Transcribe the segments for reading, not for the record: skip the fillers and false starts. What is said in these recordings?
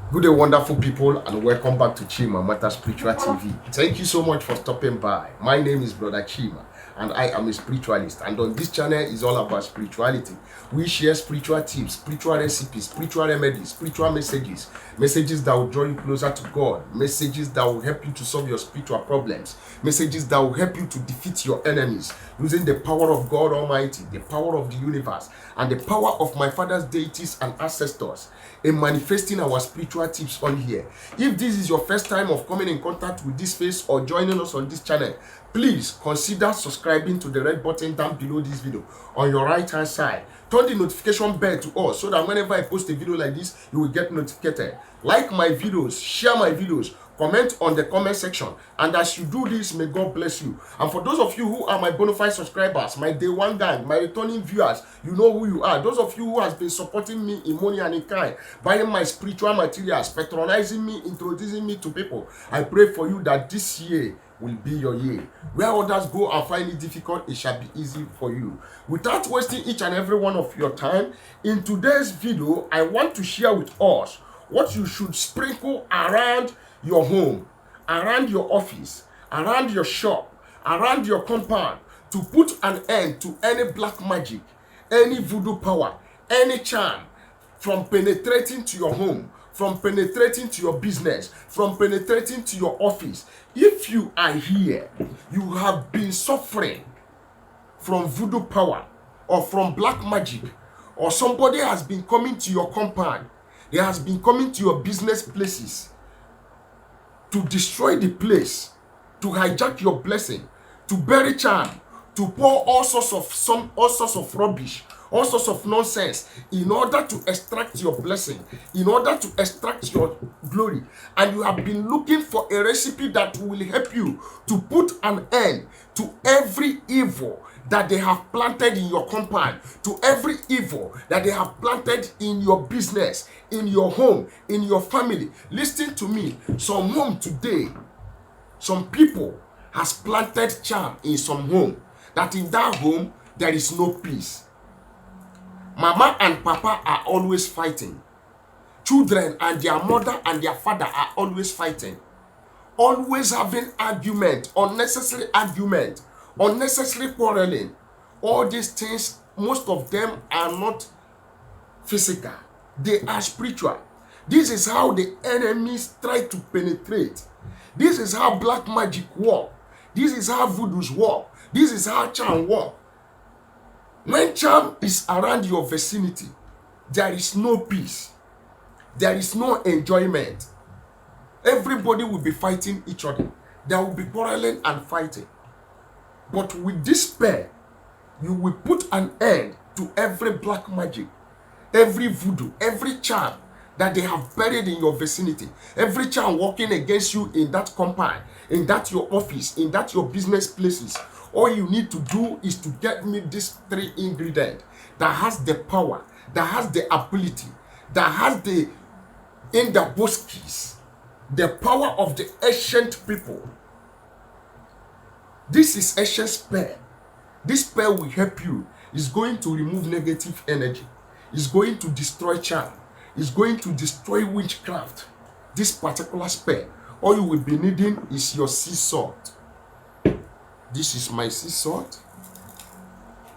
Good day, wonderful people, and welcome back to Chima Matter Spiritual TV. Thank you so much for stopping by. My name is Brother Chima, and I am a spiritualist. And on this channel is all about spirituality. We share spiritual tips, spiritual recipes, spiritual remedies, spiritual messages, messages that will draw you closer to God, messages that will help you to solve your spiritual problems, messages that will help you to defeat your enemies using the power of God Almighty, the power of the universe, and the power of my father's deities and ancestors in manifesting our spiritual tips on here. If this is your first time of coming in contact with this face or joining us on this channel, please consider subscribing to the red button down below this video on your right hand side. Turn the notification bell to all so that whenever I post a video like this, you will get notified. Like my videos, share my videos, comment on the comment section, and as you do this, may God bless you. And for those of you who are my bona fide subscribers, my day one gang, my returning viewers, you know who you are. Those of you who has been supporting me in money and in kind, buying my spiritual materials, patronizing me, introducing me to people, I pray for you that this year will be your year. Where others go and find it difficult, it shall be easy for you. Without wasting each and every one of your time, in today's video, I want to share with us what you should sprinkle around your home, around your office, around your shop, around your compound to put an end to any black magic, any voodoo power, any charm from penetrating to your home, from penetrating to your business, from penetrating to your office. If you are here, you have been suffering from voodoo power or from black magic, or somebody has been coming to your compound, they has been coming to your business places to destroy the place, to hijack your blessing, to bury charm, to pour all sorts of rubbish, all sorts of nonsense in order to extract your blessing, in order to extract your glory. And you have been looking for a recipe that will help you to put an end to every evil that they have planted in your compound, to every evil that they have planted in your business, in your home, in your family. Listen to me. Some home today, some people has planted charm in some home, that in that home there is no peace. Mama and papa are always fighting. Children and their mother and their father are always fighting. Always having argument, unnecessary quarreling. All these things, most of them are not physical. They are spiritual. This is how the enemies try to penetrate. This is how black magic work. This is how voodoos work. This is how charm work. When charm is around your vicinity, there is no peace. There is no enjoyment. Everybody will be fighting each other. There will be quarreling and fighting. But with this spell, you will put an end to every black magic, every voodoo, every charm that they have buried in your vicinity, every charm working against you in that compound, in that your office, in that your business places. All you need to do is to get me these three ingredients that has the power, that has the ability, that has the in the boskies, the power of the ancient people. This is ancient spell. This spell will help you. It's going to remove negative energy. It's going to destroy charm. It's going to destroy witchcraft. This particular spell, all you will be needing is your sea salt. This is my sea salt.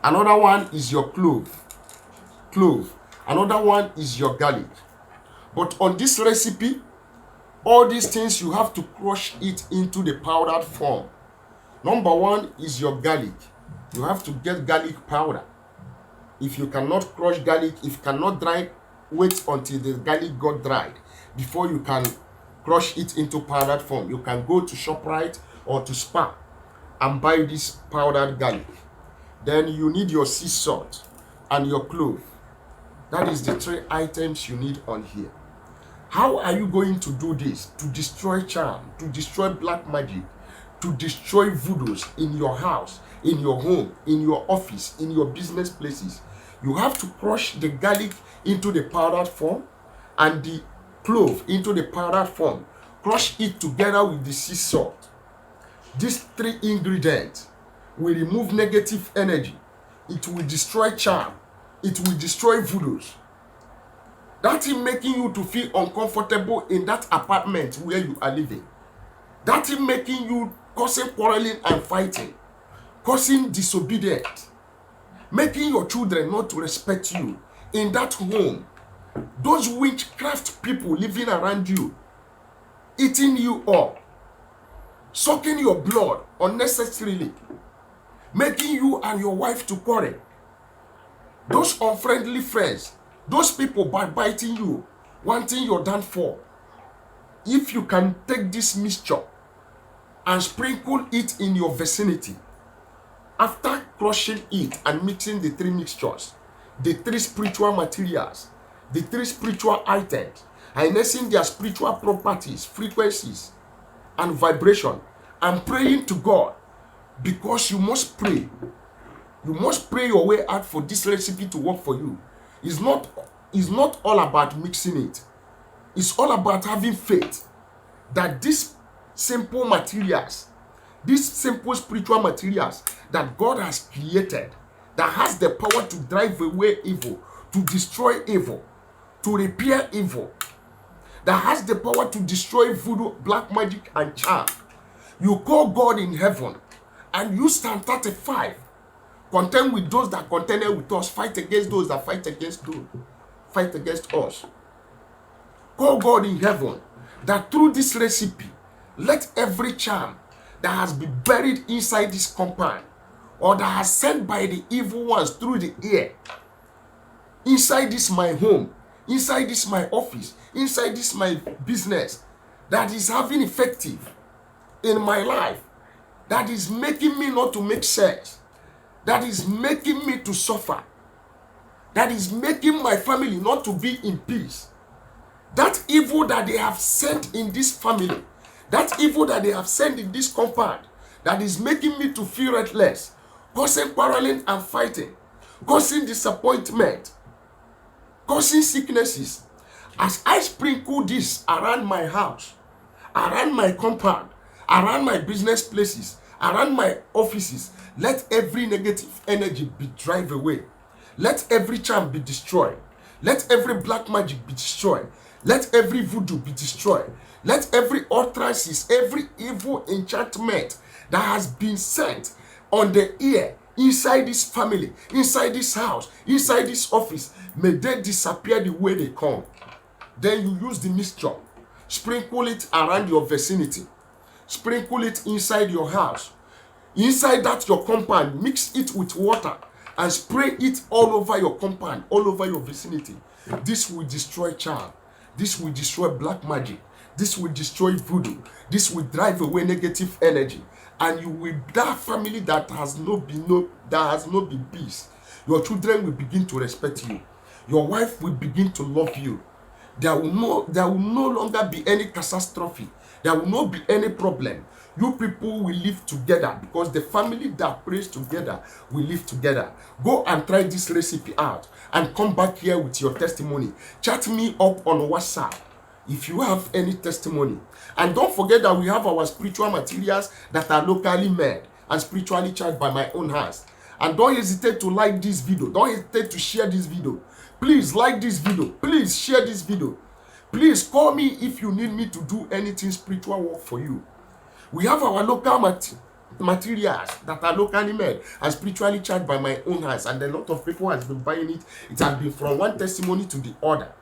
Another one is your clove. Another one is your garlic. But on this recipe, all these things you have to crush it into the powdered form. Number one is your garlic. You have to get garlic powder. If you cannot crush garlic, if you cannot dry, wait until the garlic got dried before you can crush it into powdered form. You can go to ShopRite or to Spar and buy this powdered garlic. Then you need your sea salt and your clove. That is the three items you need on here. How are you going to do this? To destroy charm, to destroy black magic, to destroy voodoos in your house, in your home, in your office, in your business places. You have to crush the garlic into the powdered form and the clove into the powdered form. Crush it together with the sea salt. These three ingredients will remove negative energy. It will destroy charm. It will destroy voodoos. That thing making you to feel uncomfortable in that apartment where you are living. That thing making you causing quarreling and fighting, causing disobedience, making your children not to respect you in that home. Those witchcraft people living around you, eating you up, sucking your blood unnecessarily, making you and your wife to quarrel. Those unfriendly friends, those people backbiting you, wanting your downfall. If you can take this mixture and sprinkle it in your vicinity, after crushing it and mixing the three mixtures, the three spiritual materials, the three spiritual items, harnessing their spiritual properties, frequencies, and vibration, and praying to God, because you must pray. You must pray your way out for this recipe to work for you. It's not all about mixing it. It's all about having faith that these simple materials, these simple spiritual materials that God has created, that has the power to drive away evil, to destroy evil, to repair evil, that has the power to destroy voodoo, black magic, and charm. You call God in heaven, and you stand 35. Contend with those that contend with us. Fight against those that fight against us. Call God in heaven that through this recipe, let every charm that has been buried inside this compound, or that has sent by the evil ones through the air, inside this my home, inside this my office, inside this my business, that is having effective in my life, that is making me not to make sense, that is making me to suffer, that is making my family not to be in peace. That evil that they have sent in this family, that evil that they have sent in this compound, that is making me to feel restless, causing quarreling and fighting, causing disappointment, causing sicknesses. As I sprinkle this around my house, around my compound, around my business places, around my offices, let every negative energy be driven away. Let every charm be destroyed. Let every black magic be destroyed. Let every voodoo be destroyed. Let every utterances, every evil enchantment that has been sent on the ear, inside this family, inside this house, inside this office, may they disappear the way they come. Then you use the mixture. Sprinkle it around your vicinity. Sprinkle it inside your house. Inside that your compound, mix it with water and spray it all over your compound, all over your vicinity. This will destroy charm. This will destroy black magic. This will destroy voodoo. This will drive away negative energy. And you will, that family that has not been peace, your children will begin to respect you. Your wife will begin to love you. There will no longer be any catastrophe. There will not be any problem. You people will live together, because the family that prays together will live together. Go and try this recipe out and come back here with your testimony. Chat me up on WhatsApp if you have any testimony. And don't forget that we have our spiritual materials that are locally made and spiritually charged by my own hands. And don't hesitate to like this video. Don't hesitate to share this video. Please like this video. Please share this video. Please call me if you need me to do anything spiritual work for you. We have our local materials that are locally made and spiritually charged by my own hands, and a lot of people has been buying it. It has been from one testimony to the other.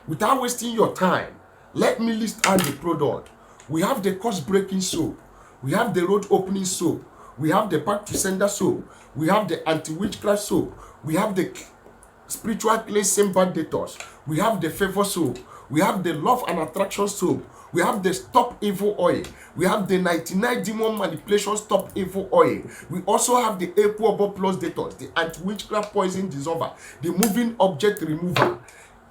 Without wasting your time, let me list out the product. We have the curse breaking soap. We have the road opening soap. We have the back to sender soap. We have the anti-witchcraft soap. We have the spiritual cleansing bad detox. We have the favor soap. We have the love and attraction soap. We have the stop evil oil. We have the 99 demon manipulation stop evil oil. We also have the Equable Plus detox, the anti-witchcraft poison dissolver, the moving object remover.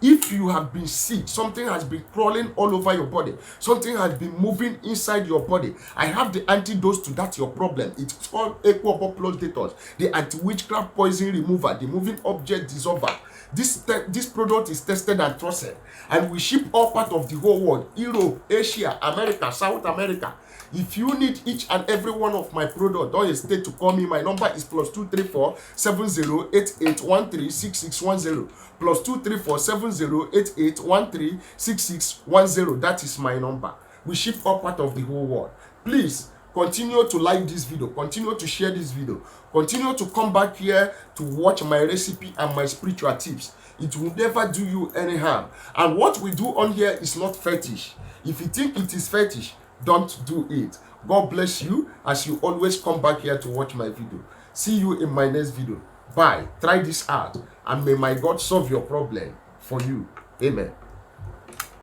If you have been sick, something has been crawling all over your body, something has been moving inside your body, I have the antidote to that your problem. It's called Equable Plus detox, the anti-witchcraft poison remover, the moving object dissolver. This product is tested and trusted, and we ship all part of the whole world: Europe, Asia, America, South America. If you need each and every one of my products, don't hesitate to call me. My number is +234 7088136610. +234 7088136610. That is my number. We ship all part of the whole world. Please continue to like this video, continue to share this video, continue to come back here to watch my recipe and my spiritual tips. It will never do you any harm. And what we do on here is not fetish. If you think it is fetish, don't do it. God bless you as you always come back here to watch my video. See you in my next video. Bye. Try this out and may my God solve your problem for you. Amen.